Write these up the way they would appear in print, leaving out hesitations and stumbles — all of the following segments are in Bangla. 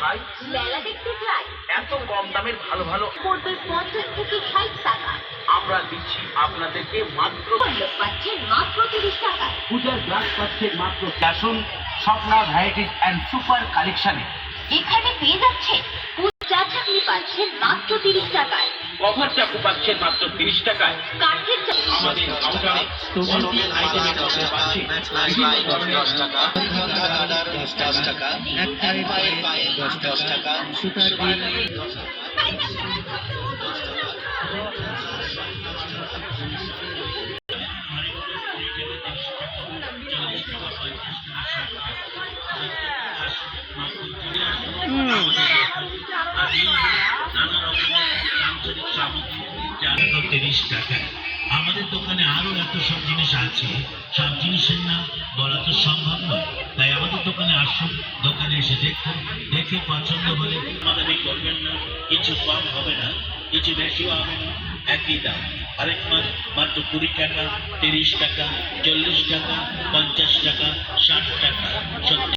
টাকায় মেলা দেখতে যাই, এত কম দামের ভালো ভালো পড়বে 50 থেকে 60 টাকা। আমরা দিচ্ছি আপনাদেরকে মাত্র পণ্য পাচ্ছেন মাত্র 30 টাকায়। পূজার গ্লাস পাচ্ছেন মাত্র। আসুন স্বপ্না ভ্যারাইটিস অ্যান্ড সুপার কালেকশনে। এখানে পেয়ে যাচ্ছেন চা চাকরি পাচ্ছেন মাত্র 30 টাকায়। কভার চাকু পাচ্ছেন মাত্র 30 টাকায়। কাঠের আমাদের কাউন্টারে টোটাল আইটেমের মধ্যে পাচ্ছেন বিভিন্ন ধরনের 10 টাকা, 10 টাকা, এক পায়ে 10 টাকা, সুতার বিল নানা রকমের আঞ্চলিক সামগ্রী যার 30 টাকা। আমাদের দোকানে আরো এত সব জিনিস আছে, সব জিনিসের নাম বলা তো সম্ভব নয়। তাই আমাদের দোকানে আসুন, দোকানে এসে দেখুন, দেখে পছন্দ হলে দামি করবেন না, কিছু কম হবে না, কিছু বেশিও হবে না, একই দাম। আরেক মাস মাত্র 20 টাকা, 30 টাকা, 40 টাকা, 50 টাকা, 60 টাকা। সত্যি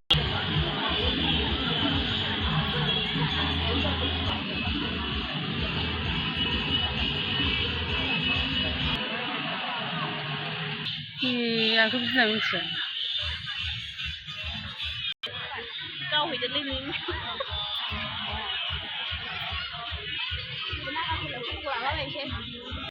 aku bisa bisa. 高回的类名。